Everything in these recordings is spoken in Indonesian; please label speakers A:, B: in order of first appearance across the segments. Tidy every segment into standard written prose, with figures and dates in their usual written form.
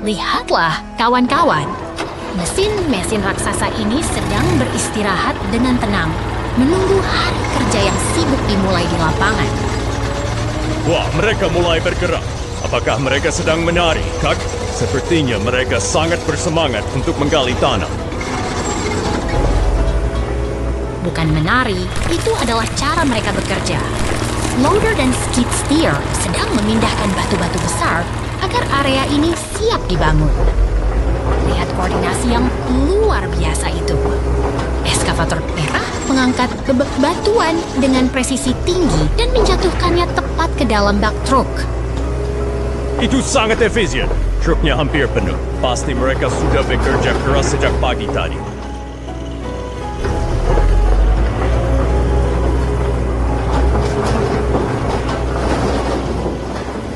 A: Lihatlah, kawan-kawan. Mesin-mesin raksasa ini sedang beristirahat dengan tenang, menunggu hari kerja yang sibuk dimulai di lapangan.
B: Wah, mereka mulai bergerak. Apakah mereka sedang menari, Kak? Sepertinya mereka sangat bersemangat untuk menggali tanah.
A: Bukan menari, itu adalah cara mereka bekerja. Loader dan skid steer sedang memindahkan batu-batu besar agar area ini siap dibangun. Lihat koordinasi yang luar biasa itu. Eskavator merah mengangkat bebek batuan dengan presisi tinggi dan menjatuhkannya tepat ke dalam bak truk.
B: Itu sangat efisien. Truknya hampir penuh. Pasti mereka sudah bekerja keras sejak pagi tadi.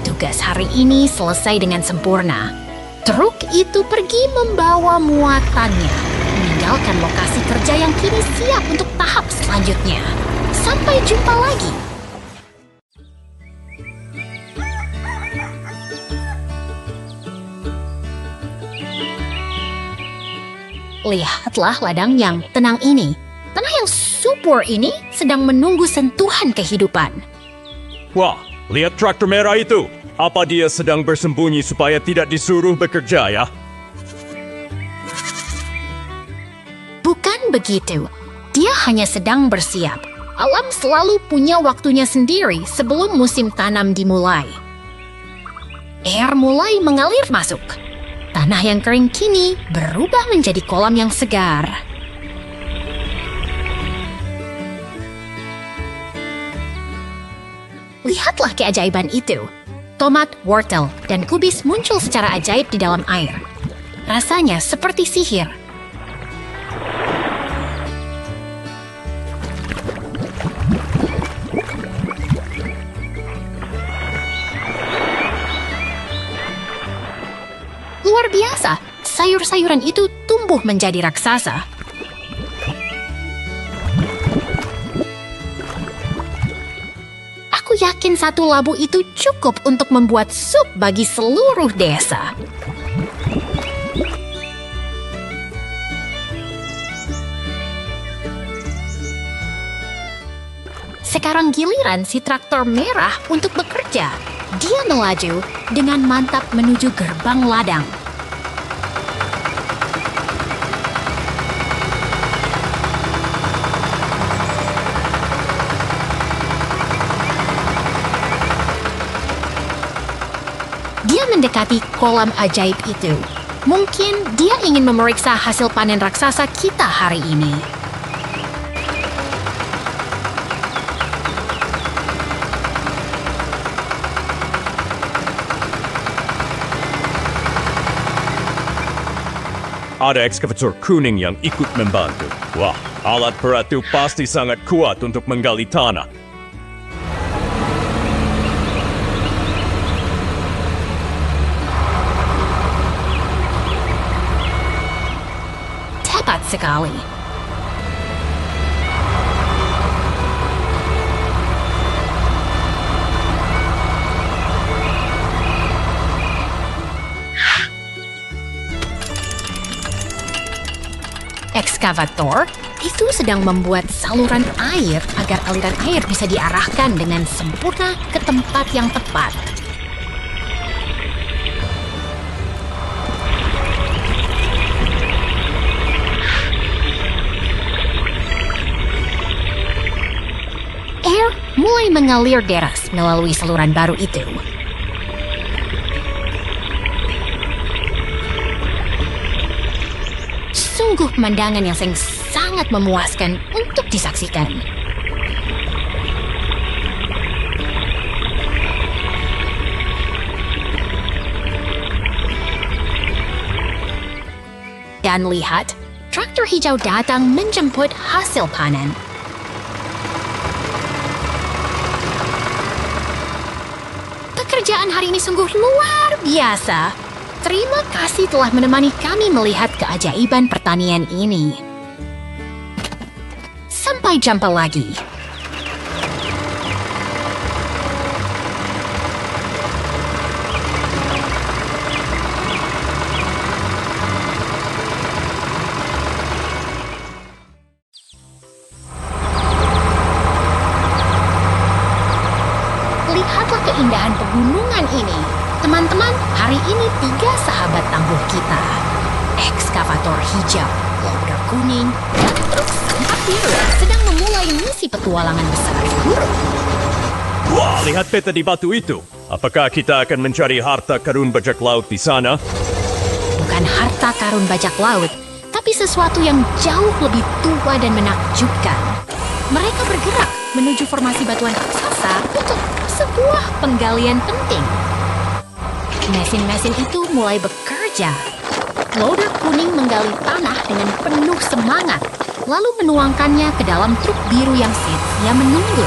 A: Tugas hari ini selesai dengan sempurna. Truk itu pergi membawa muatannya, meninggalkan lokasi kerja yang kini siap untuk tahap selanjutnya. Sampai jumpa lagi. Lihatlah ladang yang tenang ini. Tanah yang subur ini sedang menunggu sentuhan kehidupan.
B: Wah, lihat traktor merah itu. Apa dia sedang bersembunyi supaya tidak disuruh bekerja, ya?
A: Bukan begitu. Dia hanya sedang bersiap. Alam selalu punya waktunya sendiri sebelum musim tanam dimulai. Air mulai mengalir masuk. Tanah yang kering kini berubah menjadi kolam yang segar. Lihatlah keajaiban itu. Tomat, wortel, dan kubis muncul secara ajaib di dalam air. Rasanya seperti sihir. Luar biasa, sayur-sayuran itu tumbuh menjadi raksasa. Aku yakin satu labu itu cukup untuk membuat sup bagi seluruh desa. Sekarang giliran si traktor merah untuk bekerja. Dia melaju dengan mantap menuju gerbang ladang. Dia mendekati kolam ajaib itu. Mungkin dia ingin memeriksa hasil panen raksasa kita hari ini.
B: Ada ekskavator kuning yang ikut membantu. Wah, alat berat itu pasti sangat kuat untuk menggali tanah.
A: Tepat sekali. Ekskavator itu sedang membuat saluran air agar aliran air bisa diarahkan dengan sempurna ke tempat yang tepat. Air mulai mengalir deras melalui saluran baru itu. Sungguh pemandangan yang sangat memuaskan untuk disaksikan. Dan lihat, traktor hijau datang menjemput hasil panen. Pekerjaan hari ini sungguh luar biasa. Terima kasih telah menemani kami melihat keajaiban pertanian ini. Sampai jumpa lagi. keindahan pegunungan ini. Teman-teman, hari ini 3 sahabat tangguh kita. Ekskavator hijau, loader kuning, dan truk sampah biru sedang memulai misi petualangan besar di gurun.
B: Wah, lihat peta di batu itu. Apakah kita akan mencari harta karun bajak laut di sana?
A: Bukan harta karun bajak laut, tapi sesuatu yang jauh lebih tua dan menakjubkan. Mereka bergerak menuju formasi batuan raksasa untuk sebuah penggalian penting. Mesin-mesin itu mulai bekerja. Loader kuning menggali tanah dengan penuh semangat, lalu menuangkannya ke dalam truk biru yang setia menunggu.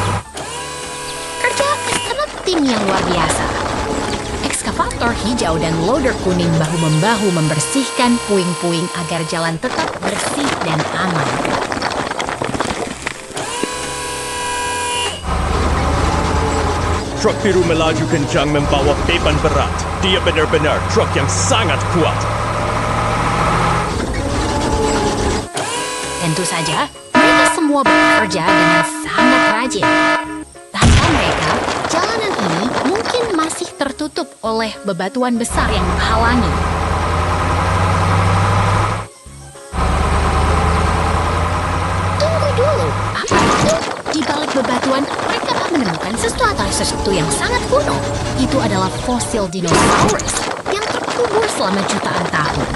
A: Kerja sangat tim yang luar biasa. Ekskavator hijau dan loader kuning bahu-membahu membersihkan puing-puing agar jalan tetap bersih dan aman.
B: Truk biru melaju kencang membawa beban berat. Dia benar-benar truk yang sangat kuat.
A: Tentu saja, mereka semua bekerja dengan sangat rajin. Tanpa mereka, jalanan ini mungkin masih tertutup oleh bebatuan besar yang menghalangi. Tunggu dulu, apa itu? Di balik bebatuan, mereka menemukan sesuatu yang sangat kuno. Itu adalah fosil dinosaurus yang terkubur selama jutaan tahun.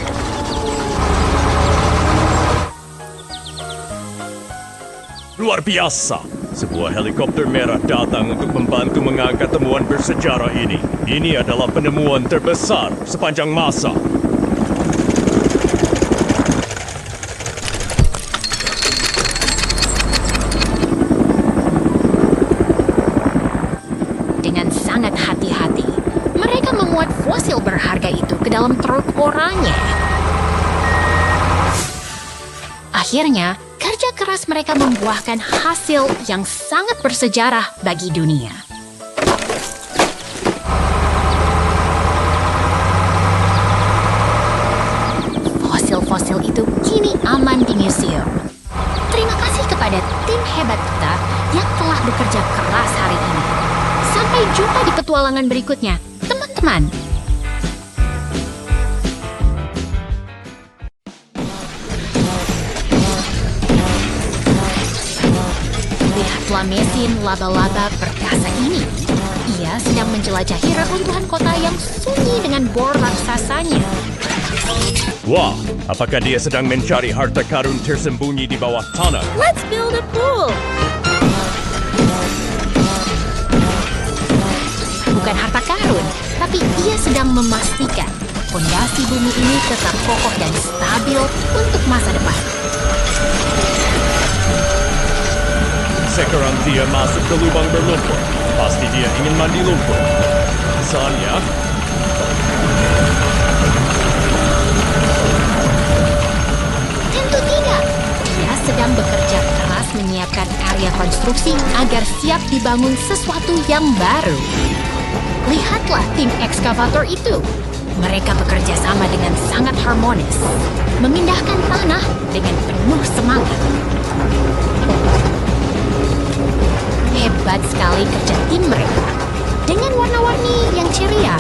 B: Luar biasa. Sebuah helikopter merah datang untuk membantu mengangkat temuan bersejarah ini. Ini adalah penemuan terbesar sepanjang masa.
A: Dengan sangat hati-hati, mereka memuat fosil berharga itu ke dalam truk oranye. Akhirnya, kerja keras mereka membuahkan hasil yang sangat bersejarah bagi dunia. Fosil-fosil itu kini aman di museum. Terima kasih kepada tim hebat kita yang telah bekerja keras hari ini. Sampai jumpa di petualangan berikutnya, teman-teman. Lihatlah mesin laba-laba perkasa ini. Ia sedang menjelajahi reruntuhan kota yang sunyi dengan bor raksasanya.
B: Wah, apakah dia sedang mencari harta karun tersembunyi di bawah tanah?
A: Let's build a pool! Bukan harta karun, tapi ia sedang memastikan fondasi bumi ini tetap kokoh dan stabil untuk masa depan.
B: Sekarang dia masuk ke lubang berlumpur. Pasti dia ingin mandi lumpur. Misalnya,
A: tentu tidak. Dia sedang bekerja keras menyiapkan area konstruksi agar siap dibangun sesuatu yang baru. Lihatlah tim ekskavator itu. Mereka bekerja sama dengan sangat harmonis, memindahkan tanah dengan penuh semangat. Hebat sekali kerja tim mereka. Dengan warna-warni yang ceria,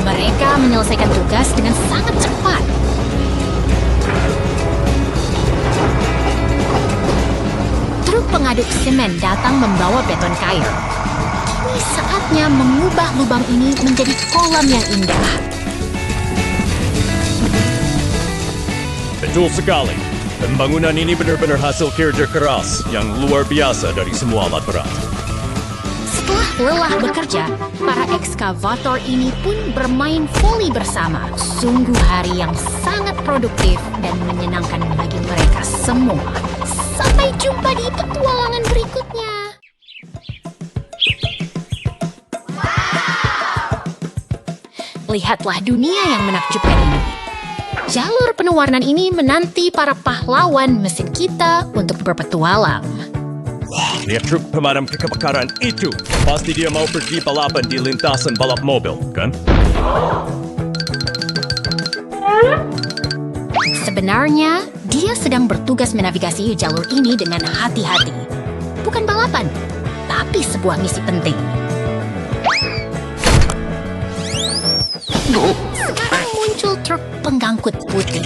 A: mereka menyelesaikan tugas dengan sangat cepat. Truk pengaduk semen datang membawa beton cair. Kini saatnya mengubah lubang ini menjadi kolam yang indah.
B: betul sekali. Pembangunan ini benar-benar hasil kerja keras yang luar biasa dari semua alat berat.
A: Setelah lelah bekerja, para ekskavator ini pun bermain voli bersama. Sungguh hari yang sangat produktif dan menyenangkan bagi mereka semua. Sampai jumpa di petualangan berikutnya. Lihatlah dunia yang menakjubkan ini. Jalur penuh warna ini menanti para pahlawan mesin kita untuk berpetualang.
B: Lihat truk pemadam kebakaran itu. Pasti dia mau pergi balapan di lintasan balap mobil, kan?
A: Sebenarnya, dia sedang bertugas menavigasi jalur ini dengan hati-hati. Bukan balapan, tapi sebuah misi penting. Sekarang muncul truk pengangkut putih.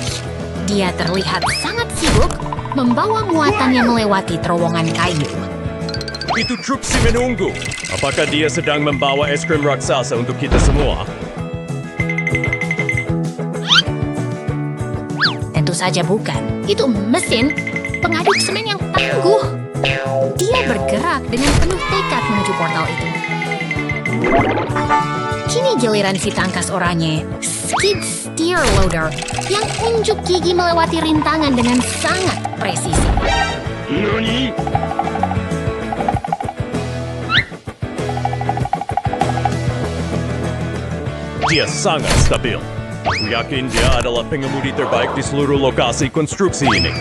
A: Dia terlihat sangat sibuk membawa muatan yang melewati terowongan kayu.
B: Itu truk si menunggu. Apakah dia sedang membawa es krim raksasa untuk kita semua?
A: Tentu saja bukan. Itu mesin pengaduk semen yang tangguh. Dia bergerak dengan penuh tekad menuju portal itu. Kini giliran si tangkas oranye, skid steer loader, yang unjuk gigi melewati rintangan dengan sangat presisi.
B: Nani? Dia sangat stabil. Aku yakin dia adalah pengemudi terbaik di seluruh lokasi konstruksi ini.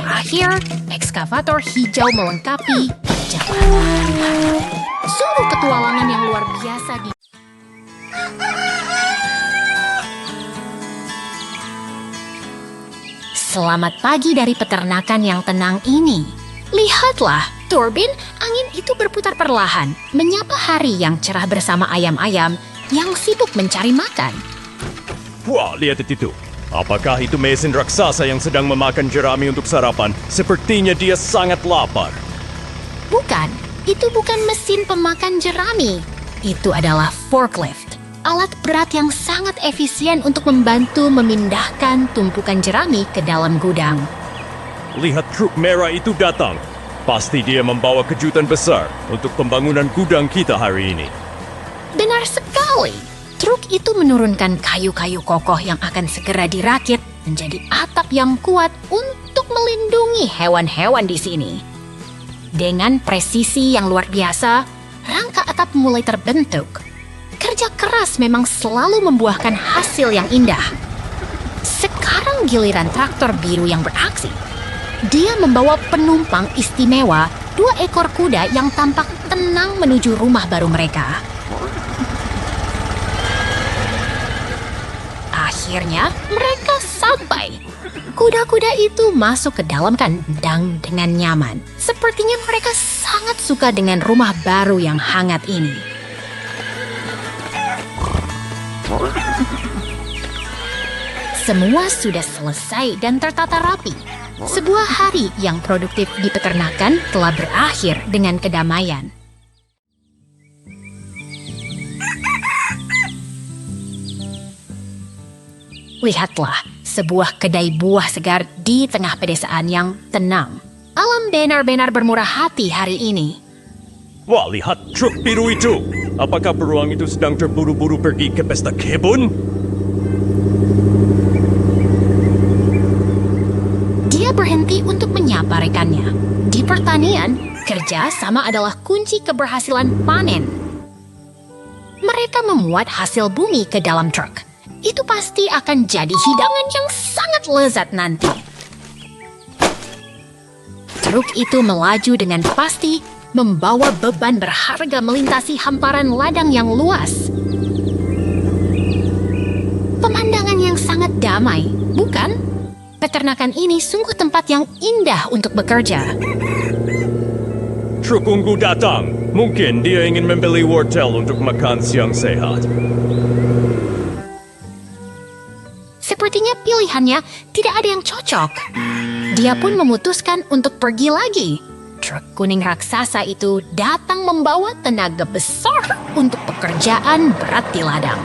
A: Terakhir, ekskavator hijau melengkapi jabatan. Sungguh petualangan yang luar biasa di... Selamat pagi dari peternakan yang tenang ini. Lihatlah, turbin angin itu berputar perlahan, menyapa hari yang cerah bersama ayam-ayam yang sibuk mencari makan.
B: Wah, lihat itu. Apakah itu mesin raksasa yang sedang memakan jerami untuk sarapan? Sepertinya dia sangat lapar.
A: Bukan, itu bukan mesin pemakan jerami. Itu adalah forklift, alat berat yang sangat efisien untuk membantu memindahkan tumpukan jerami ke dalam gudang.
B: Lihat truk merah itu datang. Pasti dia membawa kejutan besar untuk pembangunan gudang kita hari ini.
A: Benar sekali. Truk itu menurunkan kayu-kayu kokoh yang akan segera dirakit menjadi atap yang kuat untuk melindungi hewan-hewan di sini. Dengan presisi yang luar biasa, rangka atap mulai terbentuk. Kerja keras memang selalu membuahkan hasil yang indah. Sekarang giliran traktor biru yang beraksi. Dia membawa penumpang istimewa 2 ekor kuda yang tampak tenang menuju rumah baru mereka. Akhirnya, mereka sampai. Kuda-kuda itu masuk ke dalam kandang dengan nyaman. Sepertinya mereka sangat suka dengan rumah baru yang hangat ini. Semua sudah selesai dan tertata rapi. Sebuah hari yang produktif di peternakan telah berakhir dengan kedamaian. Lihatlah, sebuah kedai buah segar di tengah pedesaan yang tenang. Alam benar-benar bermurah hati hari ini.
B: Wah, lihat truk biru itu. Apakah beruang itu sedang terburu-buru pergi ke pesta kebun?
A: Dia berhenti untuk menyapa rekannya. Di pertanian, kerja sama adalah kunci keberhasilan panen. Mereka memuat hasil bumi ke dalam truk. Itu pasti akan jadi hidangan yang sangat lezat nanti. Truk itu melaju dengan pasti, membawa beban berharga melintasi hamparan ladang yang luas. Pemandangan yang sangat damai, bukan? Peternakan ini sungguh tempat yang indah untuk bekerja.
B: Truk ungu datang. Mungkin dia ingin membeli wortel untuk makan siang sehat.
A: Sepertinya pilihannya tidak ada yang cocok. Dia pun memutuskan untuk pergi lagi. Truk kuning raksasa itu datang membawa tenaga besar untuk pekerjaan berat di ladang.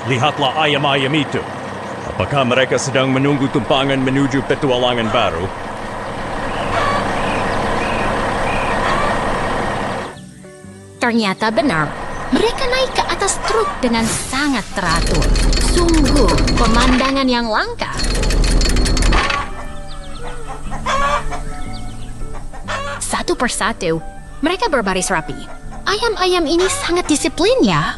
B: Lihatlah ayam-ayam itu. Apakah mereka sedang menunggu tumpangan menuju petualangan baru?
A: Ternyata benar. Mereka naik ke atas truk dengan sangat teratur. Sungguh pemandangan yang langka. Satu persatu, mereka berbaris rapi. Ayam-ayam ini sangat disiplin ya.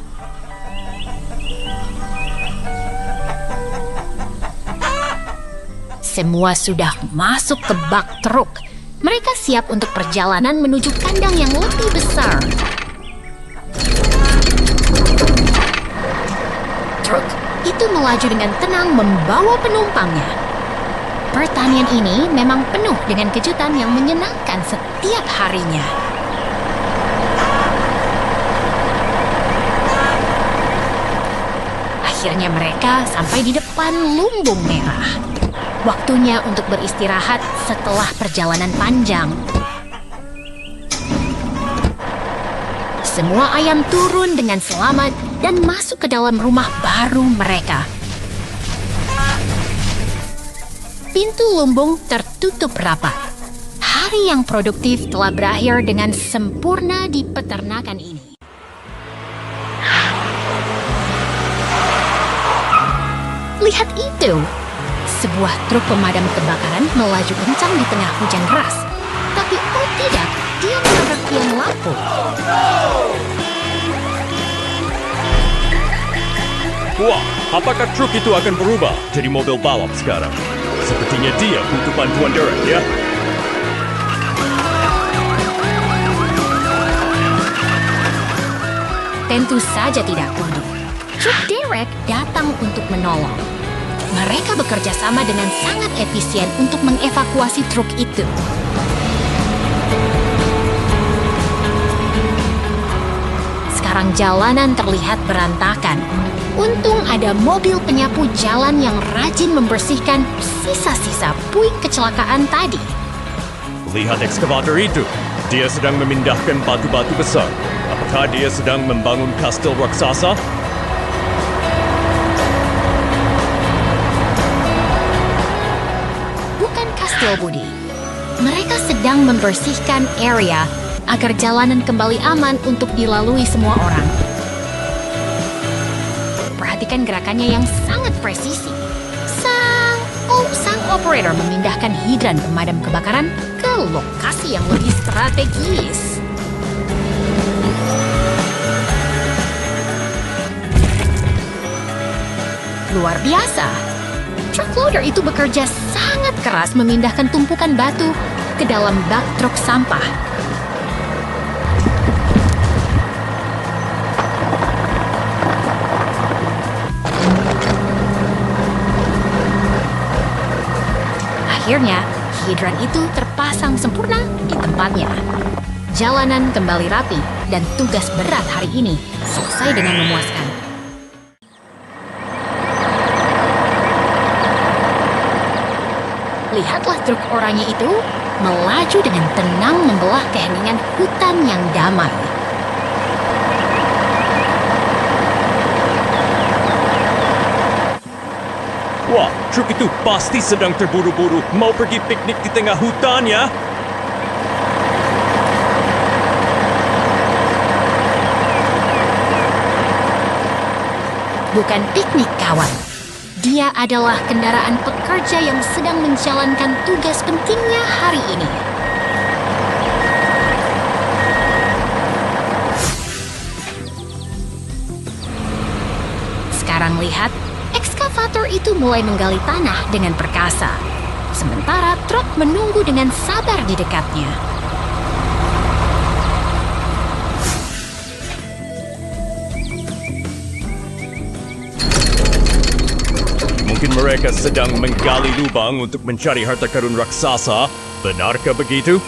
A: Semua sudah masuk ke bak truk. Mereka siap untuk perjalanan menuju kandang yang lebih besar. Truk itu itu melaju dengan tenang membawa penumpangnya. Pertanian ini memang penuh dengan kejutan yang menyenangkan setiap harinya. Akhirnya mereka sampai di depan lumbung merah. Waktunya untuk beristirahat setelah perjalanan panjang. Semua ayam turun dengan selamat dan masuk ke dalam rumah baru mereka. Pintu lumbung tertutup rapat. Hari yang produktif telah berakhir dengan sempurna di peternakan ini. Lihat itu! Sebuah truk pemadam kebakaran melaju kencang di tengah hujan deras. Tapi oh tidak, dia menabrak tiang lampu.
B: Wah, apakah truk itu akan berubah jadi mobil balap sekarang? Sepertinya dia butuh bantuan Derek, ya?
A: Tentu saja tidak, Kudu. Truk Derek datang untuk menolong. Mereka bekerja sama dengan sangat efisien untuk mengevakuasi truk itu. Sekarang jalanan terlihat berantakan. Untung ada mobil penyapu jalan yang rajin membersihkan sisa-sisa puing kecelakaan tadi.
B: Lihat ekskavator itu. Dia sedang memindahkan batu-batu besar. Apakah dia sedang membangun kastil raksasa?
A: Bukan kastil, Budi. Mereka sedang membersihkan area agar jalanan kembali aman untuk dilalui semua orang. Perhatikan gerakannya yang sangat presisi. Sang operator memindahkan hidran pemadam kebakaran ke lokasi yang lebih strategis. Luar biasa. Truck loader itu bekerja sangat keras memindahkan tumpukan batu ke dalam bak truk sampah. Akhirnya, hidran itu terpasang sempurna di tempatnya. Jalanan kembali rapi dan tugas berat hari ini selesai dengan memuaskan. Lihatlah truk oranye itu melaju dengan tenang membelah keheningan hutan yang damai.
B: Wah, truk itu pasti sedang terburu-buru mau pergi piknik di tengah hutan, ya?
A: Bukan piknik, kawan. Dia adalah kendaraan pekerja yang sedang menjalankan tugas pentingnya hari ini. Sekarang lihat, ekskavator itu mulai menggali tanah dengan perkasa. Sementara truk menunggu dengan sabar di dekatnya.
B: Mungkin mereka sedang menggali lubang untuk mencari harta karun raksasa. Benarkah begitu?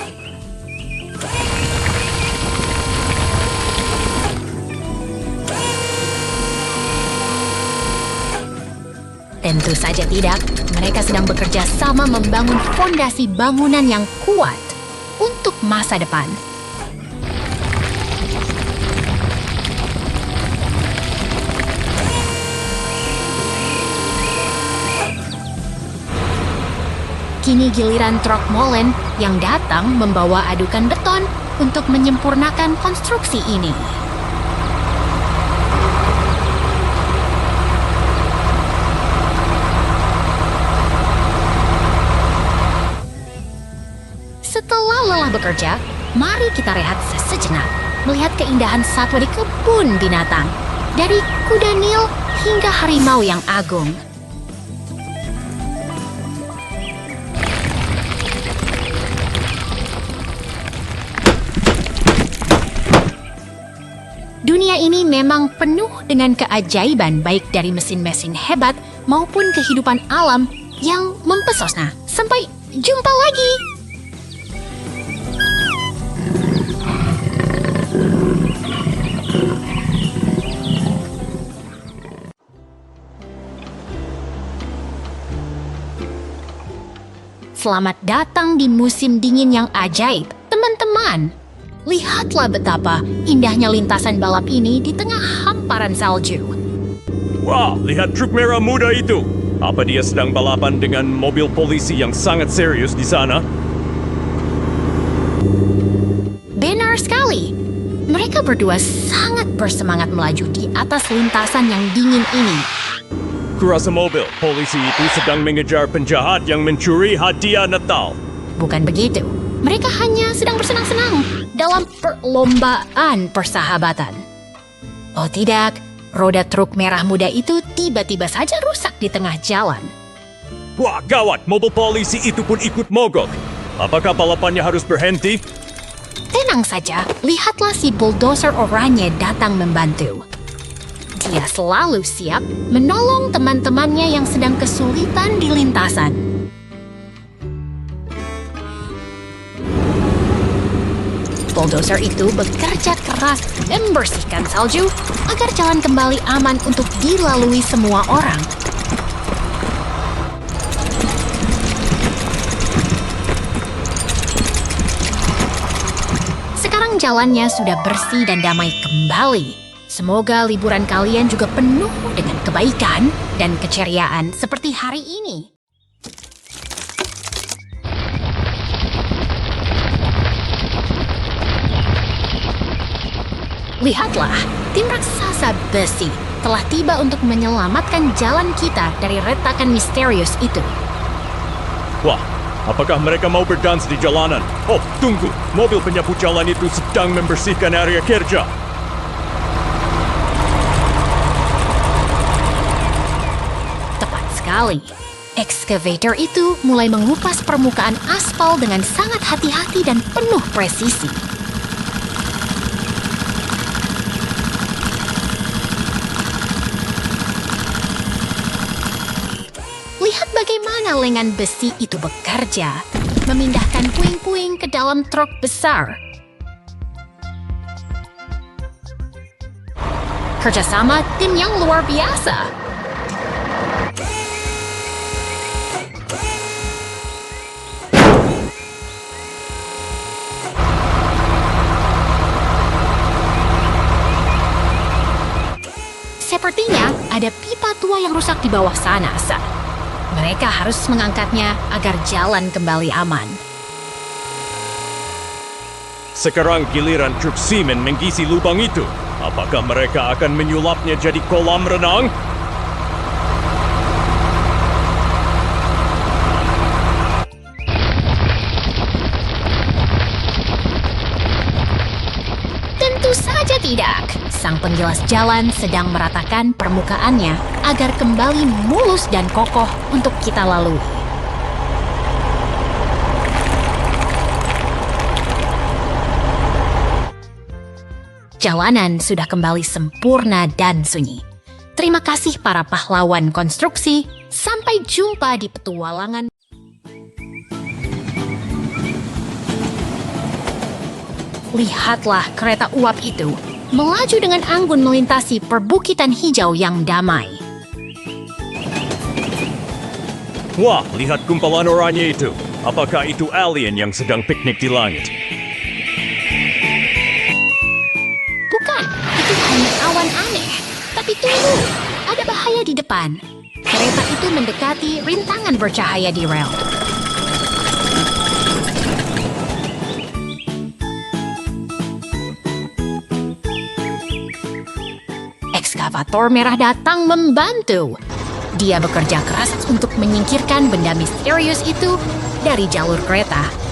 A: Tentu saja tidak. Mereka sedang bekerja sama membangun fondasi bangunan yang kuat untuk masa depan. Kini giliran truk molen yang datang membawa adukan beton untuk menyempurnakan konstruksi ini. Setelah lelah bekerja, mari kita rehat sejenak, melihat keindahan satwa di kebun binatang, dari kuda Nil hingga harimau yang agung. Dunia ini memang penuh dengan keajaiban baik dari mesin-mesin hebat maupun kehidupan alam yang mempesona. Sampai jumpa lagi! Selamat datang di musim dingin yang ajaib, teman-teman. Lihatlah betapa indahnya lintasan balap ini di tengah hamparan salju.
B: Wah, lihat truk merah muda itu. Apa dia sedang balapan dengan mobil polisi yang sangat serius di sana?
A: Benar sekali. Mereka berdua sangat bersemangat melaju di atas lintasan yang dingin ini.
B: Kurasa mobil polisi itu sedang mengejar penjahat yang mencuri hadiah Natal.
A: Bukan begitu. Mereka hanya sedang bersenang-senang dalam perlombaan persahabatan. Oh tidak, roda truk merah muda itu tiba-tiba saja rusak di tengah jalan.
B: Wah, gawat, mobil polisi itu pun ikut mogok. Apakah balapannya harus berhenti?
A: Tenang saja, lihatlah si bulldozer oranye datang membantu. Dia selalu siap menolong teman-temannya yang sedang kesulitan di lintasan. Bulldozer itu bekerja keras membersihkan salju agar jalan kembali aman untuk dilalui semua orang. Sekarang jalannya sudah bersih dan damai kembali. Semoga liburan kalian juga penuh dengan kebaikan dan keceriaan seperti hari ini. Lihatlah, tim raksasa besi telah tiba untuk menyelamatkan jalan kita dari retakan misterius itu.
B: Wah, apakah mereka mau berdans di jalanan? Oh, tunggu, mobil penyapu jalan itu sedang membersihkan area kerja.
A: Excavator itu mulai mengupas permukaan aspal dengan sangat hati-hati dan penuh presisi. Lihat bagaimana lengan besi itu bekerja, memindahkan puing-puing ke dalam truk besar. Kerjasama tim yang luar biasa. Sepertinya ada pipa tua yang rusak di bawah sana, Sa. Mereka harus mengangkatnya agar jalan kembali aman.
B: Sekarang giliran truk semen mengisi lubang itu. Apakah mereka akan menyulapnya jadi kolam renang?
A: Tentu saja tidak. Sang penggilas jalan sedang meratakan permukaannya agar kembali mulus dan kokoh untuk kita lalui. Jalanan sudah kembali sempurna dan sunyi. Terima kasih para pahlawan konstruksi. Sampai jumpa di petualangan. Lihatlah kereta uap itu melaju dengan anggun melintasi perbukitan hijau yang damai.
B: Wah, lihat gumpalan oranye itu. Apakah itu alien yang sedang piknik di langit?
A: Bukan, itu hanya awan aneh. Tapi tunggu, ada bahaya di depan. Kereta itu mendekati rintangan bercahaya di rel. Ekskavator merah datang membantu. Dia bekerja keras untuk menyingkirkan benda misterius itu dari jalur kereta.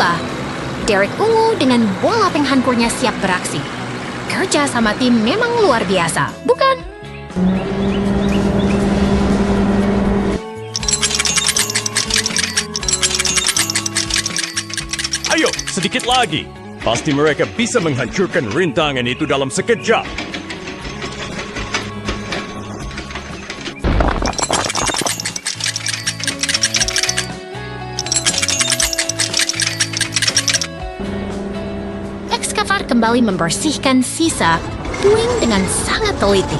A: tiba, Derek ungu dengan bola pink hancurnya siap beraksi. Kerja sama tim memang luar biasa, bukan?
B: Ayo, sedikit lagi. Pasti mereka bisa menghancurkan rintangan itu dalam sekejap.
A: Ekskavator kembali membersihkan sisa puing dengan sangat teliti.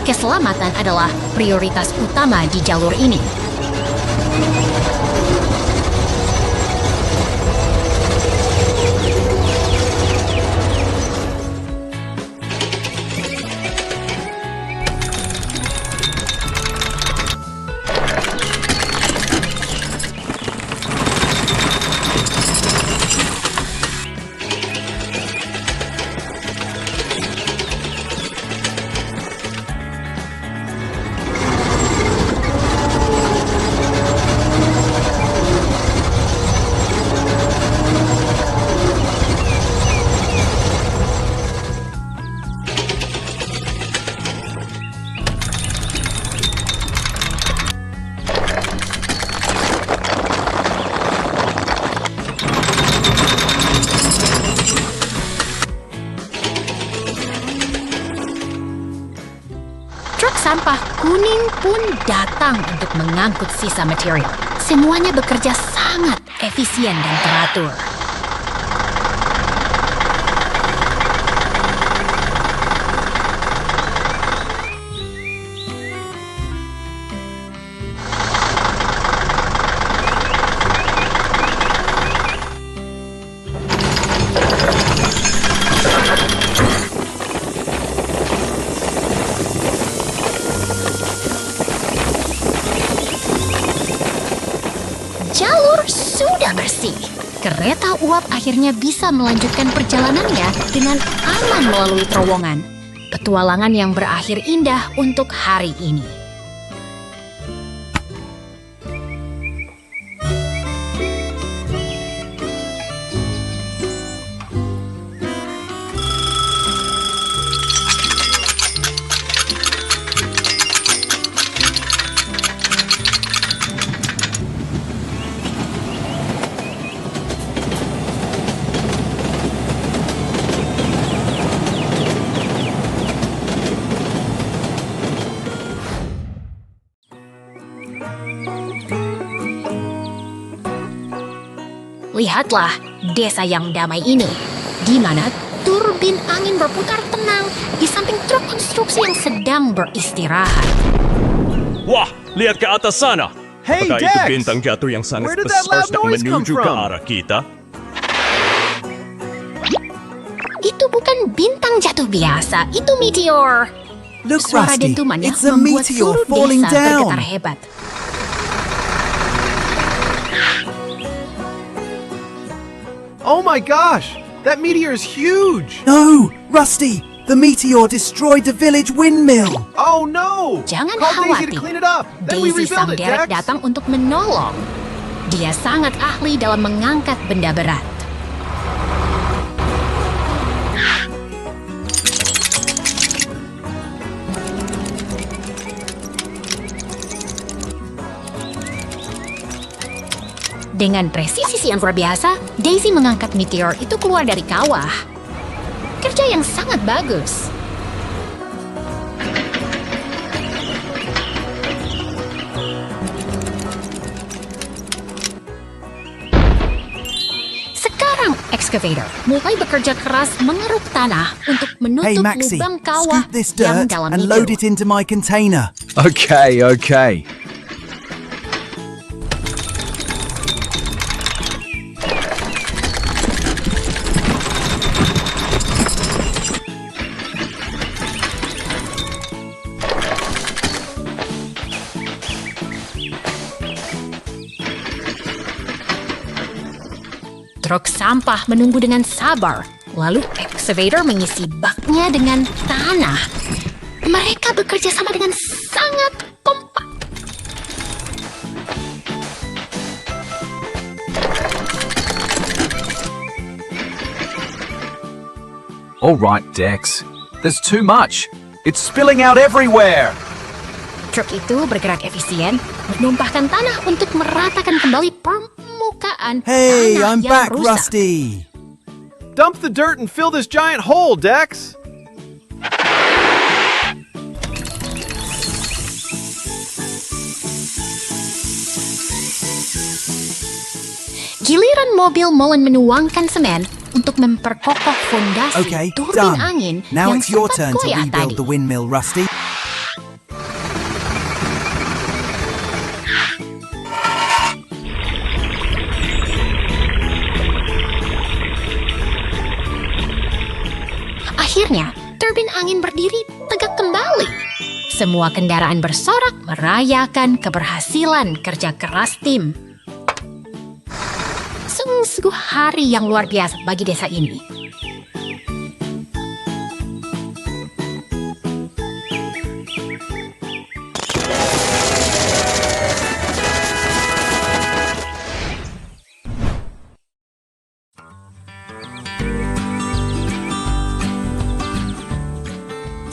A: Keselamatan adalah prioritas utama di jalur ini. Sampah kuning pun datang untuk mengangkut sisa material. Semuanya bekerja sangat efisien dan teratur. Jalur sudah bersih. Kereta uap akhirnya bisa melanjutkan perjalanannya dengan aman melalui terowongan. Petualangan yang berakhir indah untuk hari ini. Lihatlah desa yang damai ini, di mana turbin angin berputar tenang di samping truk konstruksi yang sedang beristirahat.
B: Wah, lihat ke atas sana.
C: Hey,
B: Apakah
C: Dex!
B: itu bintang jatuh yang sangat
C: Where did that
B: besar
C: loud
B: sedang
C: noise come
B: menuju ke
C: from?
B: arah kita?
A: Itu bukan bintang jatuh biasa, itu meteor.
D: Look,
A: Suara
D: Rusty,
A: dentumannya
D: it's a
A: membuat
D: meteor
A: seluruh
D: falling
A: desa
D: down.
A: bergetar hebat.
C: Oh my gosh! That meteor is huge!
D: No, Rusty, the meteor destroyed the village windmill.
C: Oh no!
A: Jangan
C: Call Daisy
A: khawatir.
C: to clean it up. Then we
A: Daisy sang
C: rebuild it,
A: derek
C: Dex.
A: datang untuk menolong. Dia sangat ahli dalam mengangkat benda berat. Dengan presisi yang luar biasa, Daisy mengangkat meteor itu keluar dari kawah. Kerja yang sangat bagus. Sekarang excavator mulai bekerja keras mengeruk tanah untuk
D: Hey,
A: menutup
D: Maxie,
A: lubang kawah
D: scoop this
A: yang
D: dirt
A: dalam
D: and
A: itu.
D: load it into my container.
C: Okay, okay.
A: Truk sampah menunggu dengan sabar, lalu excavator mengisi baknya dengan tanah. Mereka bekerja sama dengan sangat kompak.
E: All right, Dex. There's too much. It's spilling out everywhere.
A: Truk itu bergerak efisien, menumpahkan tanah untuk meratakan kembali permukaan
D: Hey,
A: tanah
D: I'm
A: yang
D: back,
A: rusak.
D: Rusty.
C: Dump the dirt and fill this giant hole, Dex.
A: Giliran mobil Mullen menuangkan semen untuk memperkokoh fondasi
D: Okay,
A: turbin
D: done.
A: angin
D: Now
A: yang
D: it's your
A: sempat
D: turn to
A: goyah
D: rebuild
A: tadi.
D: the windmill, Rusty.
A: Akhirnya, turbin angin berdiri tegak kembali. Semua kendaraan bersorak merayakan keberhasilan kerja keras tim. Sungguh hari yang luar biasa bagi desa ini.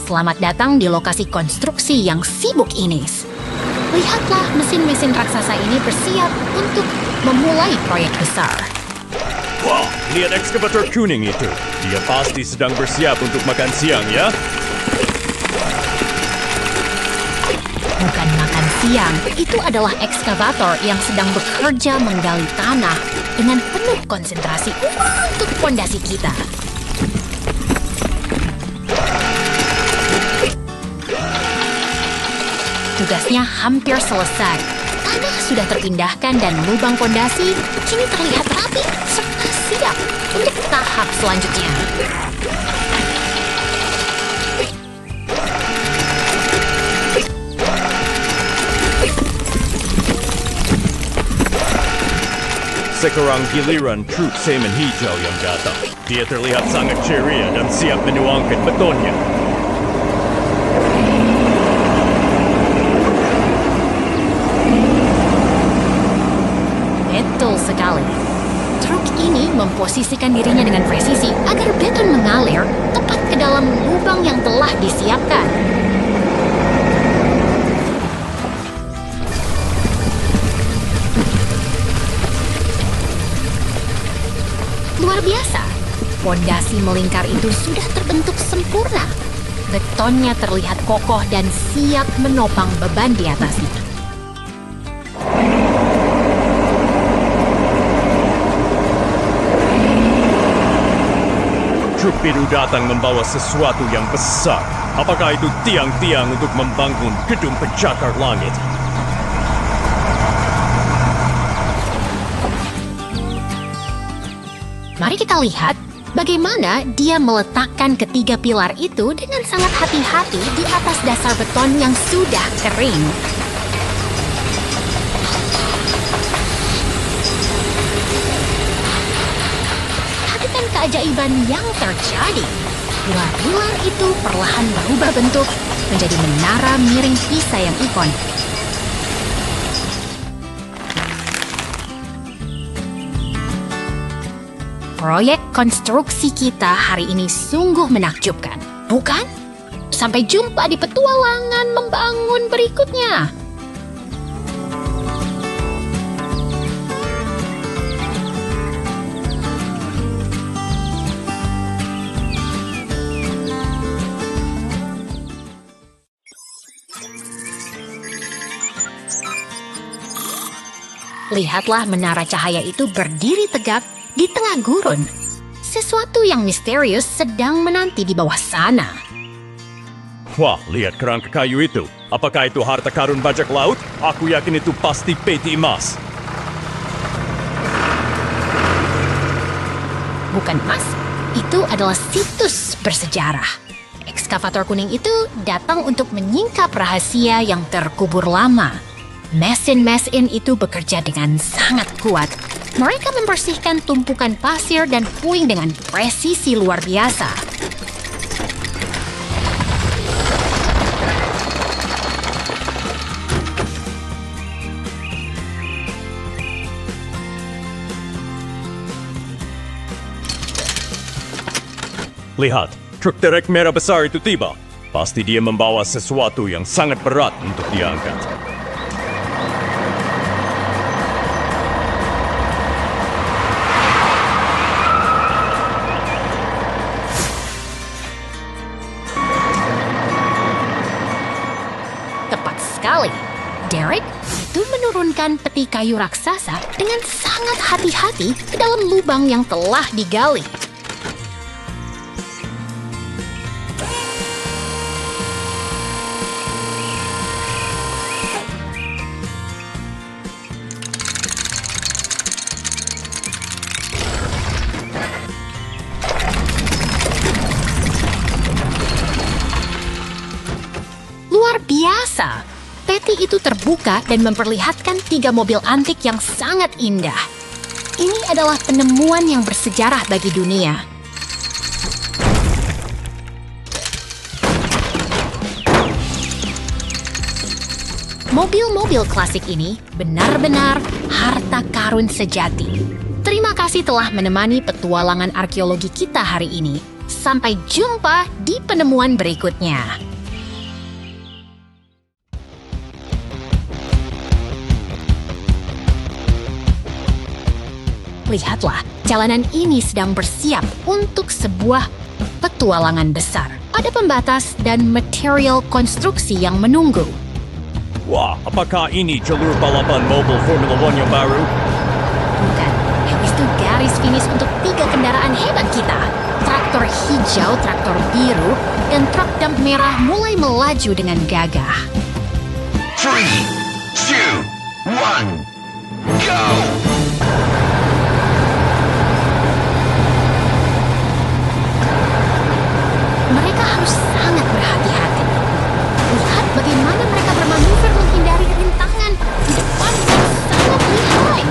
A: Selamat datang di lokasi konstruksi yang sibuk ini. Lihatlah mesin-mesin raksasa ini bersiap untuk memulai proyek besar.
B: Wah, lihat ekskavator kuning itu. Dia pasti sedang bersiap untuk makan siang, ya?
A: Bukan makan siang, itu adalah ekskavator yang sedang bekerja menggali tanah dengan penuh konsentrasi untuk fondasi kita. Tugasnya hampir selesai. Tanah sudah terpindahkan dan lubang fondasi kini terlihat rapi serta siap untuk tahap selanjutnya.
B: Sekarang giliran truk semen hijau yang datang. Dia terlihat sangat ceria dan siap menuangkan betonnya.
A: Betul sekali. Truk ini memposisikan dirinya dengan presisi agar beton mengalir tepat ke dalam lubang yang telah disiapkan. Luar biasa. Fondasi melingkar itu sudah terbentuk sempurna. Betonnya terlihat kokoh dan siap menopang beban di atasnya.
B: Truk biru datang membawa sesuatu yang besar. Apakah itu tiang-tiang untuk membangun gedung pencakar langit?
A: Mari kita lihat bagaimana dia meletakkan ketiga pilar itu dengan sangat hati-hati di atas dasar beton yang sudah kering. Perhatikan keajaiban yang terjadi. Pilar-pilar itu perlahan berubah bentuk menjadi menara miring Pisa yang ikonik. Proyek konstruksi kita hari ini sungguh menakjubkan, bukan? Sampai jumpa di petualangan membangun berikutnya. Lihatlah menara cahaya itu berdiri tegak di tengah gurun. Sesuatu yang misterius sedang menanti di bawah sana.
B: Wah, lihat kerangka kayu itu. Apakah itu harta karun bajak laut? Aku yakin itu pasti peti emas.
A: Bukan emas, itu adalah situs bersejarah. Ekskavator kuning itu datang untuk menyingkap rahasia yang terkubur lama. Mesin-mesin itu bekerja dengan sangat kuat. Mereka membersihkan tumpukan pasir dan puing dengan presisi luar biasa.
B: Lihat, truk derek merah besar itu tiba, pasti dia membawa sesuatu yang sangat berat untuk diangkat.
A: Tepat sekali. Derek itu menurunkan peti kayu raksasa dengan sangat hati-hati ke dalam lubang yang telah digali. Luar biasa! Peti itu terbuka dan memperlihatkan 3 mobil antik yang sangat indah. Ini adalah penemuan yang bersejarah bagi dunia. Mobil-mobil klasik ini benar-benar harta karun sejati. Terima kasih telah menemani petualangan arkeologi kita hari ini. Sampai jumpa di penemuan berikutnya. Lihatlah, jalanan ini sedang bersiap untuk sebuah petualangan besar. Ada pembatas dan material konstruksi yang menunggu.
B: Wah, apakah ini jalur balapan mobil Formula One yang baru?
A: Bukan, itu garis finish untuk 3 kendaraan hebat kita. Traktor hijau, traktor biru, dan truk dump merah mulai melaju dengan gagah.
F: 3, 2, 1, go!
A: Mereka harus sangat berhati-hati. Lihat bagaimana mereka bermanuver menghindari rintangan di depan yang sangat lihai.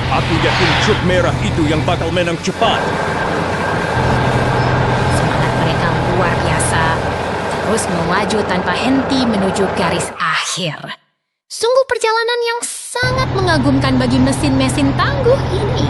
B: Aku yakin truk merah itu yang bakal menang cepat.
A: Semangat mereka luar biasa. Terus melaju tanpa henti menuju garis akhir. Sungguh perjalanan yang sangat mengagumkan bagi mesin-mesin tangguh ini.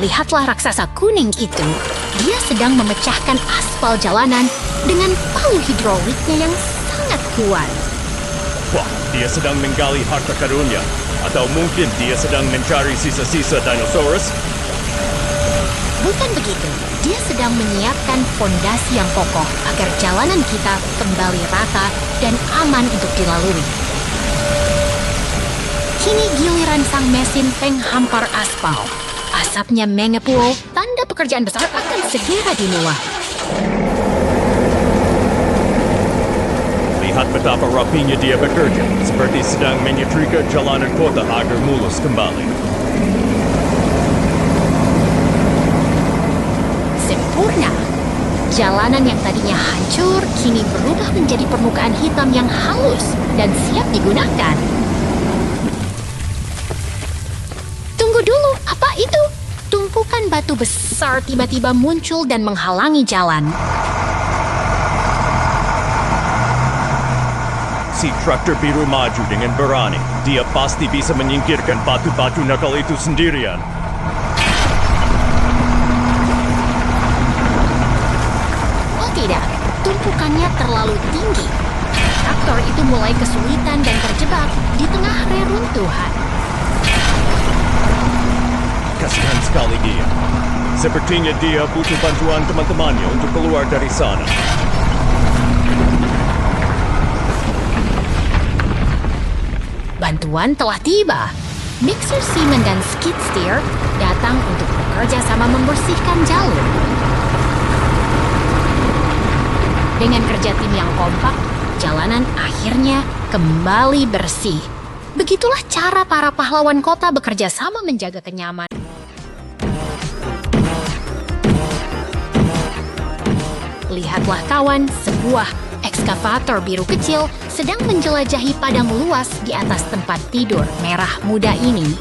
A: Lihatlah raksasa kuning itu. Dia sedang memecahkan aspal jalanan dengan palu hidroliknya yang sangat kuat.
B: Wah, dia sedang menggali harta karunnya. Atau mungkin dia sedang mencari sisa-sisa dinosaurus?
A: Bukan begitu. Dia sedang menyiapkan fondasi yang kokoh agar jalanan kita kembali rata dan aman untuk dilalui. Kini giliran sang mesin penghampar aspal. Asapnya mengepul, tanda pekerjaan besar akan segera dimulai.
B: Lihat betapa rapinya dia bekerja, seperti sedang menyetrika jalanan kota agar mulus kembali.
A: Sempurna. Jalanan yang tadinya hancur kini berubah menjadi permukaan hitam yang halus dan siap digunakan. Tunggu dulu, apa itu? Tumpukan batu besar tiba-tiba muncul dan menghalangi jalan.
B: Si traktor biru maju dengan berani. Dia pasti bisa menyingkirkan batu-batu nakal itu sendirian.
A: Oh tidak, tumpukannya terlalu tinggi. Traktor itu mulai kesulitan dan terjebak di tengah reruntuhan.
B: Kasihan sekali dia. Sepertinya dia butuh bantuan teman-temannya untuk keluar dari sana.
A: Bantuan telah tiba. Mixer Seaman dan Skid Steer datang untuk bekerja sama membersihkan jalur. Dengan kerja tim yang kompak, jalanan akhirnya kembali bersih. Begitulah cara para pahlawan kota bekerja sama menjaga kenyamanan. Lihatlah kawan, sebuah ekskavator biru kecil sedang menjelajahi padang luas di atas tempat tidur merah muda ini.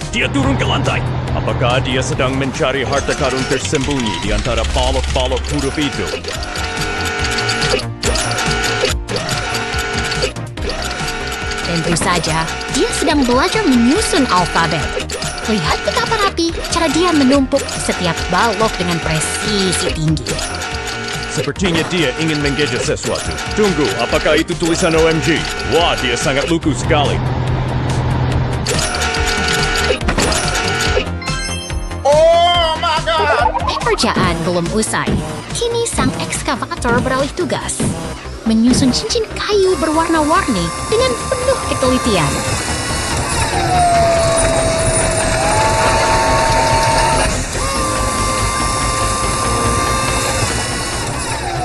B: Dia turun ke lantai. Apakah dia sedang mencari harta karun tersembunyi di antara balok-balok huruf itu?
A: Tentu saja, dia sedang belajar menyusun alfabet. Lihat betapa rapi cara dia menumpuk setiap balok dengan presisi tinggi.
B: Sepertinya dia ingin menggadget sesuatu. Tunggu, apakah itu tulisan OMG? Wah, dia sangat lugu sekali.
A: Pekerjaan belum usai. Kini sang ekskavator beralih tugas, menyusun cincin kayu berwarna-warni dengan penuh ketelitian.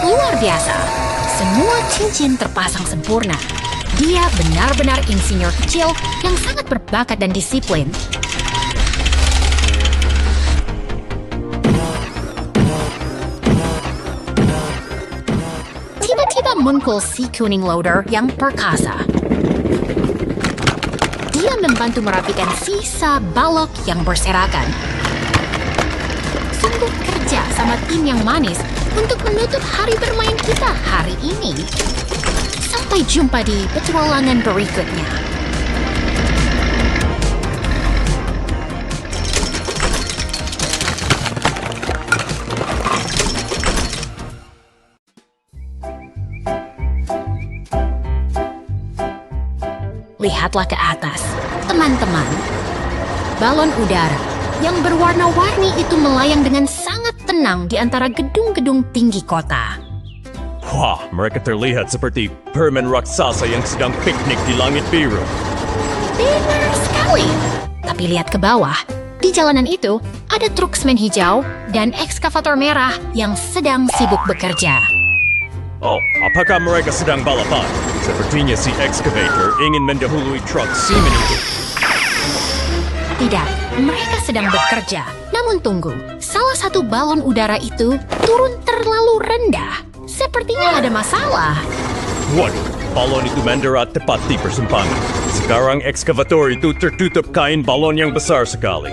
A: Luar biasa, semua cincin terpasang sempurna. Dia benar-benar insinyur kecil yang sangat berbakat dan disiplin. Tiba-tiba muncul si kuning loader yang perkasa. Dia membantu merapikan sisa balok yang berserakan. Sungguh kerja sama tim yang manis untuk menutup hari bermain kita hari ini. Sampai jumpa di petualangan berikutnya. Lihatlah ke atas, teman-teman. Balon udara yang berwarna-warni itu melayang dengan sangat tenang di antara gedung-gedung tinggi kota.
B: Wah, mereka terlihat seperti permen raksasa yang sedang piknik di langit biru.
A: Benar sekali. Tapi lihat ke bawah, di jalanan itu ada trucksman hijau dan ekskavator merah yang sedang sibuk bekerja.
B: Oh, apakah mereka sedang balapan? Sepertinya si excavator ingin mendahului truk semen itu.
A: Tidak, mereka sedang bekerja. Namun tunggu, salah satu balon udara itu turun terlalu rendah. Sepertinya ada masalah.
B: Waduh, balon itu mendarat tepat di persimpangan. Sekarang ekskavator itu tertutup kain balon yang besar sekali.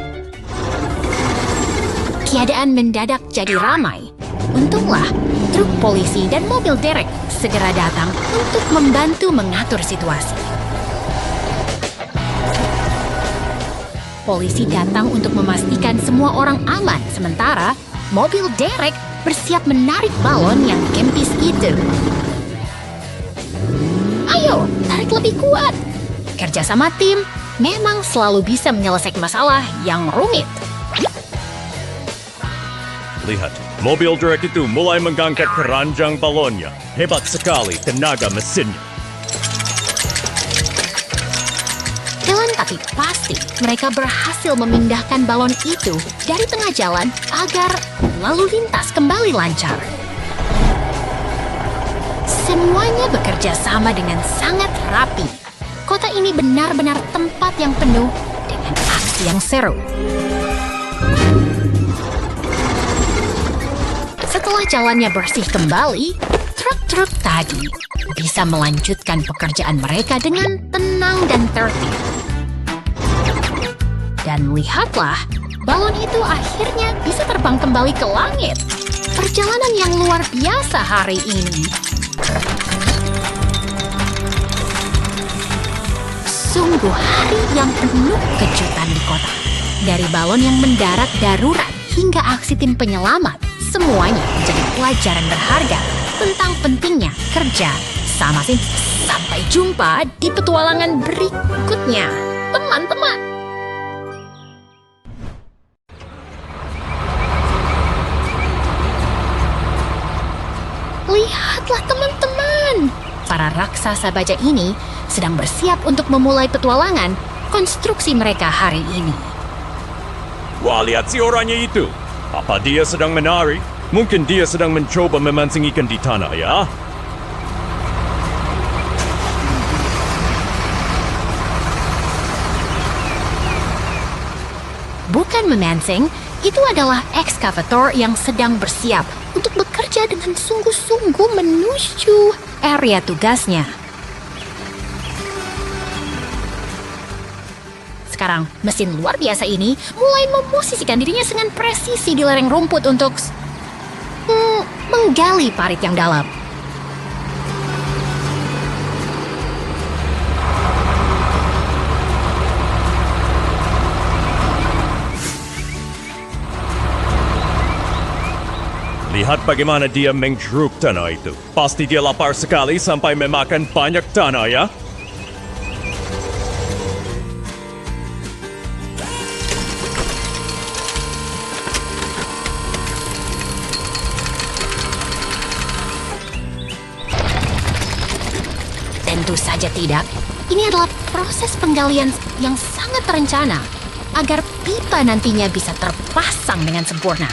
A: Keadaan mendadak jadi ramai. Untunglah, truk polisi dan mobil derek segera datang untuk membantu mengatur situasi. Polisi datang untuk memastikan semua orang aman, sementara mobil derek bersiap menarik balon yang kempis itu. Ayo, tarik lebih kuat. Kerjasama tim memang selalu bisa menyelesaikan masalah yang rumit.
B: Lihat, mobil derek itu mulai mengangkat keranjang balonnya. Hebat sekali tenaga mesinnya.
A: Pelan tapi pasti mereka berhasil memindahkan balon itu dari tengah jalan agar lalu lintas kembali lancar. Semuanya bekerja sama dengan sangat rapi. Kota ini benar-benar tempat yang penuh dengan aksi yang seru. Setelah jalannya bersih kembali, truk-truk tadi bisa melanjutkan pekerjaan mereka dengan tenang dan tertib. Dan lihatlah, balon itu akhirnya bisa terbang kembali ke langit. Perjalanan yang luar biasa hari ini. Sungguh hari yang penuh kejutan di kota. Dari balon yang mendarat darurat hingga aksi tim penyelamat, semuanya menjadi pelajaran berharga tentang pentingnya kerja sama tim. Sampai jumpa di petualangan berikutnya, teman-teman. Lihatlah teman-teman, para raksasa baja ini sedang bersiap untuk memulai petualangan konstruksi mereka hari ini.
B: Wah, lihat si orangnya itu. Apa dia sedang menari? Mungkin dia sedang mencoba memancing ikan di tanah, ya?
A: Bukan memancing, itu adalah ekskavator yang sedang bersiap untuk bekerja dengan sungguh-sungguh menuju area tugasnya. sekarang, mesin luar biasa ini mulai memosisikan dirinya dengan presisi di lereng rumput untuk menggali parit yang dalam.
B: Lihat bagaimana dia menggeruk tanah itu. Pasti dia lapar sekali sampai memakan banyak tanah ya.
A: Tentu saja tidak. Ini adalah proses penggalian yang sangat terencana agar pipa nantinya bisa terpasang dengan sempurna.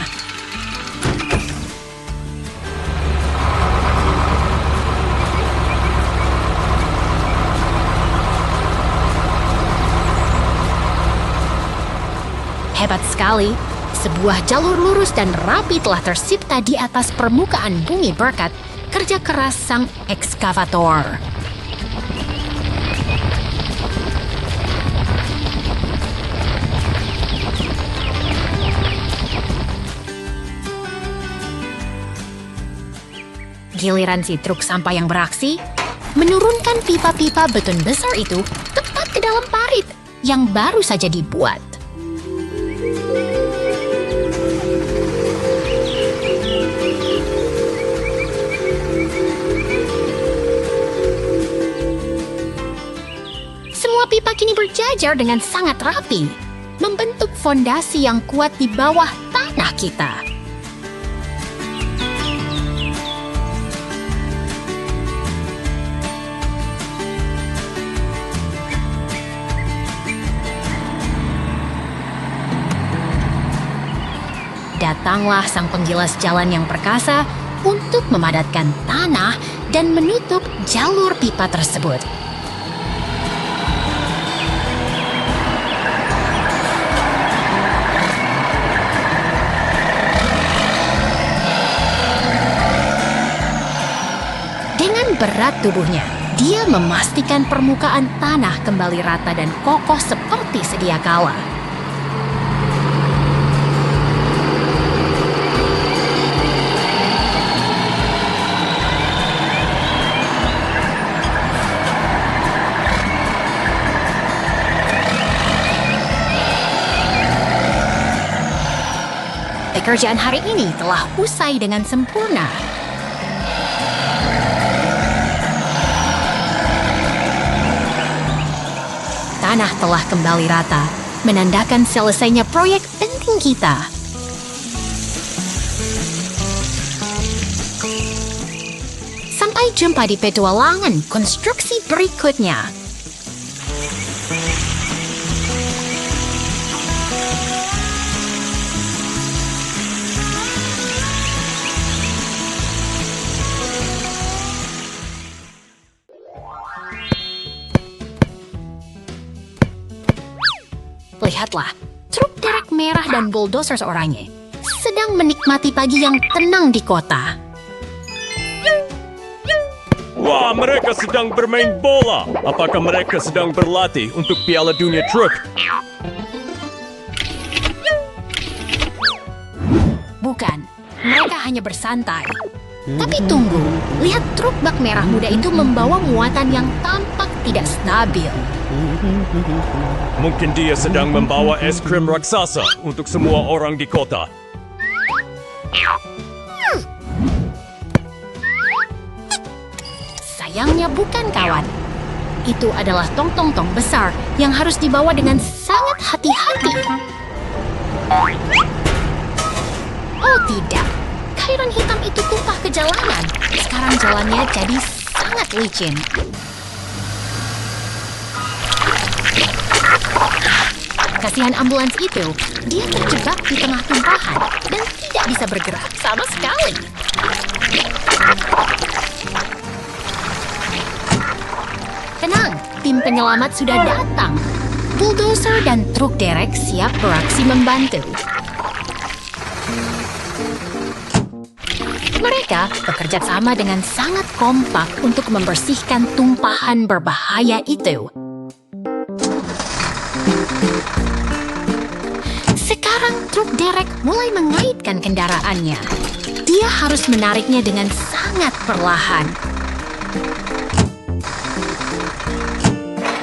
A: Hebat sekali, sebuah jalur lurus dan rapi telah tercipta di atas permukaan bumi berkat kerja keras sang ekskavator. Giliran si truk sampah yang beraksi, menurunkan pipa-pipa beton besar itu tepat ke dalam parit yang baru saja dibuat. Semua pipa kini berjajar dengan sangat rapi, membentuk fondasi yang kuat di bawah tanah kita. Datanglah sang penggilas jalan yang perkasa untuk memadatkan tanah dan menutup jalur pipa tersebut. Dengan berat tubuhnya, dia memastikan permukaan tanah kembali rata dan kokoh seperti sedia kala. Pekerjaan hari ini telah usai dengan sempurna. Tanah telah kembali rata, menandakan selesainya proyek penting kita. Sampai jumpa di petualangan konstruksi berikutnya. Lihatlah, truk derek merah dan bulldozer seorangnya sedang menikmati pagi yang tenang di kota.
B: Wah, mereka sedang bermain bola. Apakah mereka sedang berlatih untuk Piala Dunia Truk?
A: Bukan, mereka hanya bersantai. Tapi tunggu, lihat truk bak merah muda itu membawa muatan yang tampak tidak stabil.
B: Mungkin dia sedang membawa es krim raksasa untuk semua orang di kota.
A: Sayangnya bukan, kawan. Itu adalah tong-tong-tong besar yang harus dibawa dengan sangat hati-hati. Oh tidak, cairan hitam itu tumpah ke jalanan. Sekarang jalannya jadi sangat licin. Kasihan ambulans itu, dia terjebak di tengah tumpahan dan tidak bisa bergerak sama sekali. Tenang, tim penyelamat sudah datang. Bulldozer dan truk derek siap beraksi membantu. Mereka bekerja sama dengan sangat kompak untuk membersihkan tumpahan berbahaya itu. Sekarang truk derek mulai mengaitkan kendaraannya. Dia harus menariknya dengan sangat perlahan.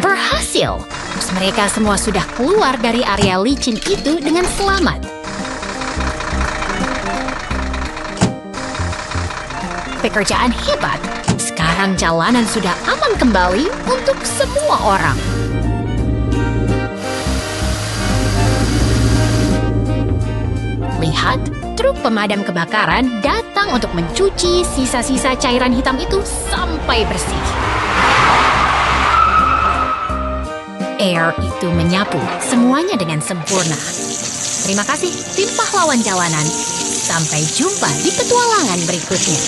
A: Berhasil! Mereka semua sudah keluar dari area licin itu dengan selamat. Pekerjaan hebat. Sekarang jalanan sudah aman kembali untuk semua orang. Lihat, truk pemadam kebakaran datang untuk mencuci sisa-sisa cairan hitam itu sampai bersih. Air itu menyapu semuanya dengan sempurna. Terima kasih, tim pahlawan jalanan. Sampai jumpa di petualangan berikutnya.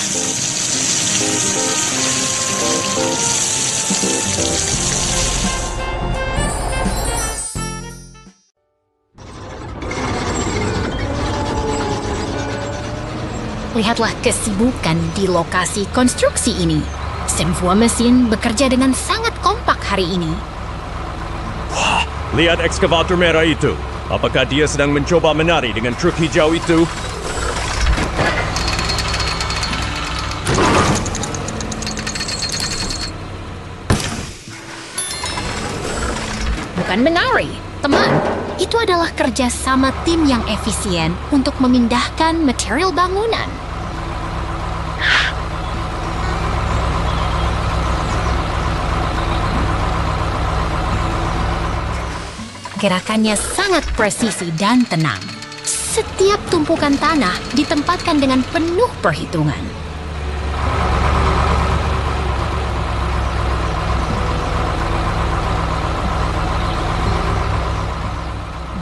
A: Lihatlah kesibukan di lokasi konstruksi ini. Semua mesin bekerja dengan sangat kompak hari ini.
B: Lihat ekskavator merah itu. Apakah dia sedang mencoba menari dengan truk hijau itu?
A: Bukan menari, teman. Itu adalah kerja sama tim yang efisien untuk memindahkan material bangunan. Gerakannya sangat presisi dan tenang. Setiap tumpukan tanah ditempatkan dengan penuh perhitungan.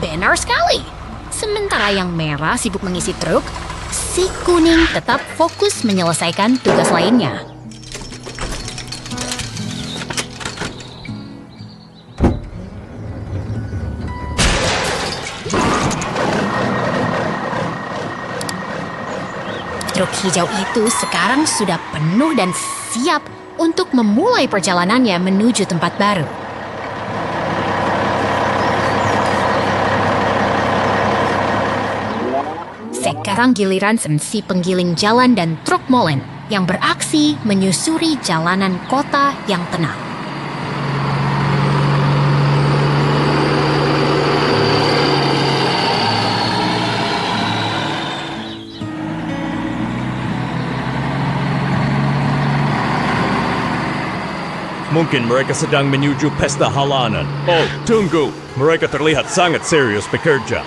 A: Benar sekali. Sementara yang merah sibuk mengisi truk, si kuning tetap fokus menyelesaikan tugas lainnya. Truk hijau itu sekarang sudah penuh dan siap untuk memulai perjalanannya menuju tempat baru. Sekarang giliran si penggiling jalan dan truk molen yang beraksi menyusuri jalanan kota yang tenang.
B: Mungkin mereka sedang menuju pesta halanan. Oh, tunggu. Mereka terlihat sangat serius bekerja.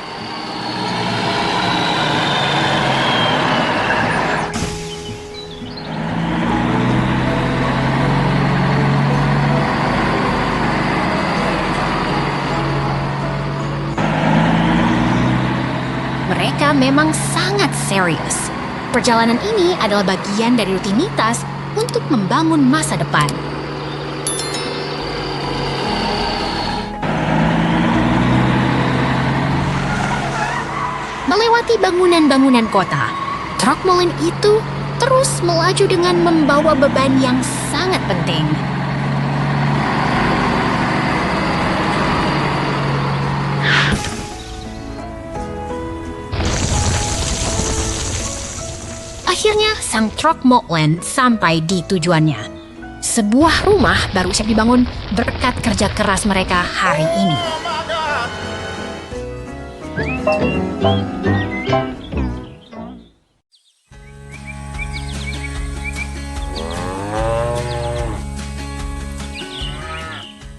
A: Mereka memang sangat serius. Perjalanan ini adalah bagian dari rutinitas untuk membangun masa depan. Melewati bangunan-bangunan kota, truk molen itu terus melaju dengan membawa beban yang sangat penting. Akhirnya, sang truk molen sampai di tujuannya. Sebuah rumah baru siap dibangun berkat kerja keras mereka hari ini.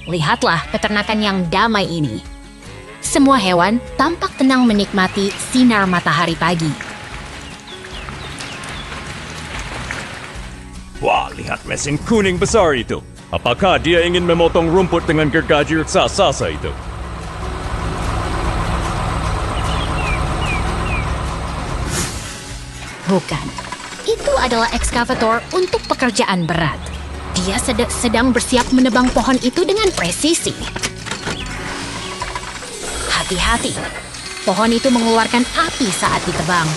A: Lihatlah peternakan yang damai ini. Semua hewan tampak tenang menikmati sinar matahari pagi.
B: Wah, lihat mesin kuning besar itu. Apakah dia ingin memotong rumput dengan gergaji raksasa itu?
A: Bukan. Itu adalah ekskavator untuk pekerjaan berat. Dia sedang bersiap menebang pohon itu dengan presisi. Hati-hati. Pohon itu mengeluarkan api saat ditebang.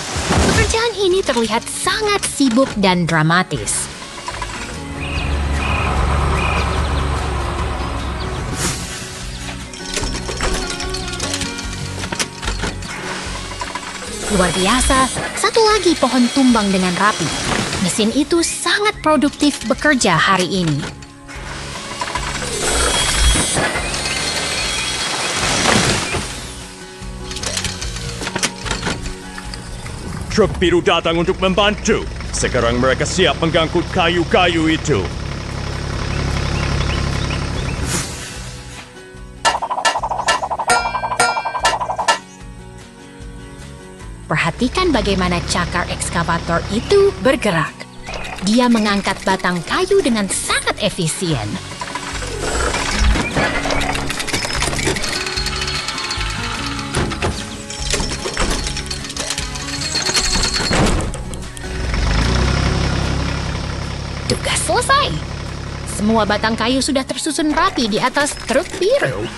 A: Pekerjaan ini terlihat sangat sibuk dan dramatis. Luar biasa, satu lagi pohon tumbang dengan rapi. Mesin itu sangat produktif bekerja hari ini.
B: Truk biru datang untuk membantu. Sekarang mereka siap mengangkut kayu-kayu itu.
A: Perhatikan bagaimana cakar ekskavator itu bergerak. Dia mengangkat batang kayu dengan sangat efisien. Tugas selesai. Semua batang kayu sudah tersusun rapi di atas truk biru.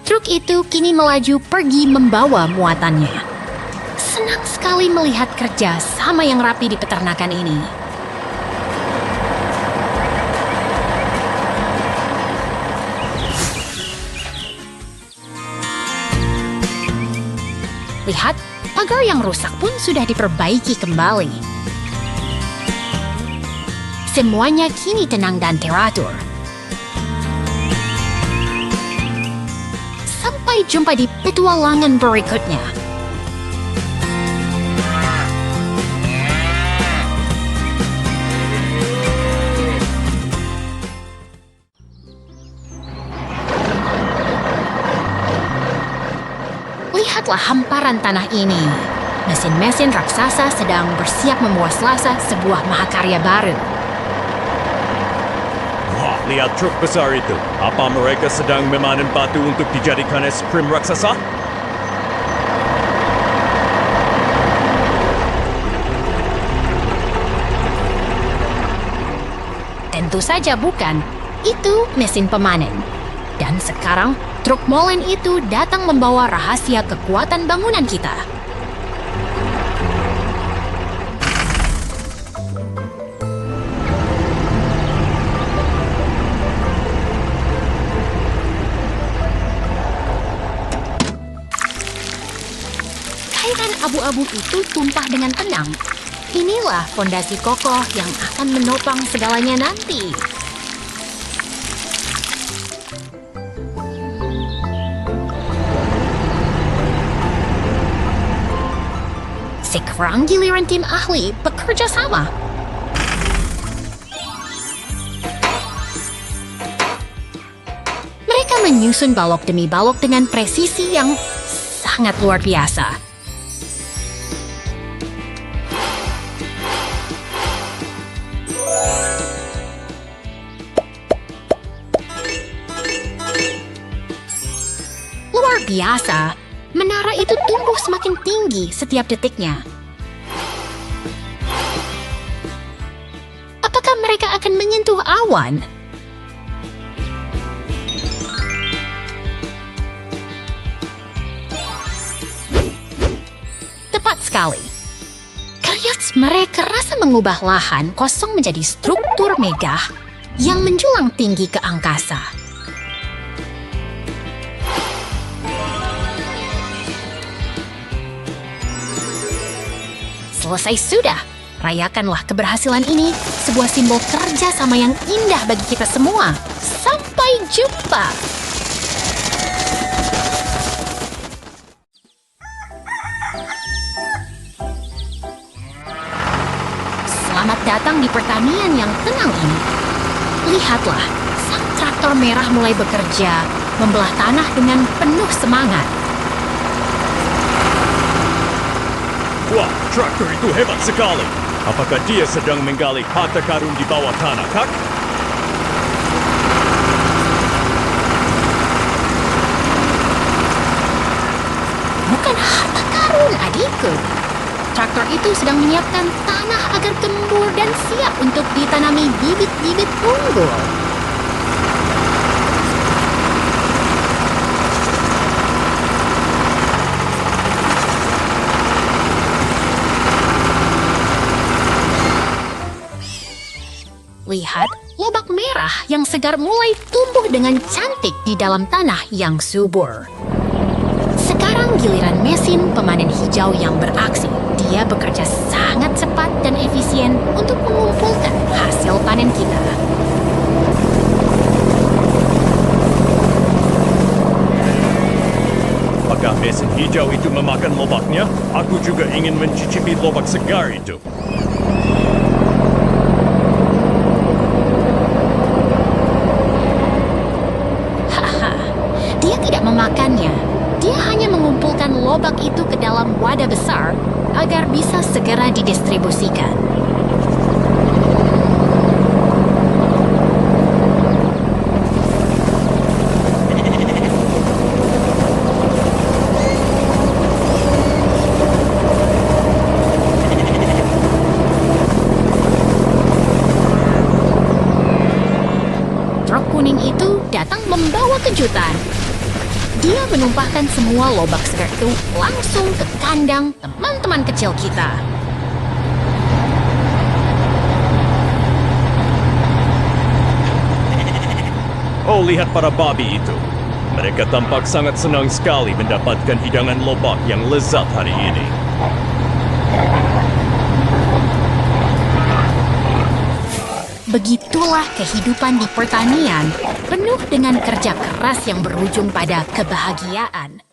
A: Truk itu kini melaju pergi membawa muatannya. Senang sekali melihat kerja sama yang rapi di peternakan ini. Lihat, pagar yang rusak pun sudah diperbaiki kembali. Semuanya kini tenang dan teratur. Sampai jumpa di petualangan berikutnya. Lihatlah hamparan tanah ini. Mesin-mesin raksasa sedang bersiap memuaslasa sebuah mahakarya baru.
B: Wah, lihat truk besar itu. Apa mereka sedang memanen batu untuk dijadikan es krim raksasa?
A: Tentu saja bukan. Itu mesin pemanen. Dan sekarang, truk molen itu datang membawa rahasia kekuatan bangunan kita. Cairan abu-abu itu tumpah dengan tenang. Inilah fondasi kokoh yang akan menopang segalanya nanti. Sekarang giliran tim ahli bekerja sama. Mereka menyusun balok demi balok dengan presisi yang sangat luar biasa. Luar biasa. Menara itu tumbuh semakin tinggi setiap detiknya. Apakah mereka akan menyentuh awan? Tepat sekali. Kriats mereka rasa mengubah lahan kosong menjadi struktur megah yang menjulang tinggi ke angkasa. Selesai sudah. Rayakanlah keberhasilan ini, sebuah simbol kerja sama yang indah bagi kita semua. Sampai jumpa. Selamat datang di pertanian yang tenang ini. Lihatlah, sang traktor merah mulai bekerja, membelah tanah dengan penuh semangat.
B: Wah, traktor itu hebat sekali. Apakah dia sedang menggali harta karun di bawah tanah, Kak?
A: Bukan harta karun, adikku. Traktor itu sedang menyiapkan tanah agar gembur dan siap untuk ditanami bibit-bibit unggul. Lihat, lobak merah yang segar mulai tumbuh dengan cantik di dalam tanah yang subur. Sekarang giliran mesin pemanen hijau yang beraksi. Dia bekerja sangat cepat dan efisien untuk mengumpulkan hasil panen kita.
B: Apakah mesin hijau itu memakan lobaknya? Aku juga ingin mencicipi lobak segar itu.
A: Dia tidak memakannya. Dia hanya mengumpulkan lobak itu ke dalam wadah besar agar bisa segera didistribusikan. Truk kuning itu datang membawa kejutan. Dia menumpahkan semua lobak segar itu langsung ke kandang teman-teman kecil kita.
B: Oh, lihat para babi itu. Mereka tampak sangat senang sekali mendapatkan hidangan lobak yang lezat hari ini.
A: Begitulah kehidupan di pertanian, penuh dengan kerja keras yang berujung pada kebahagiaan.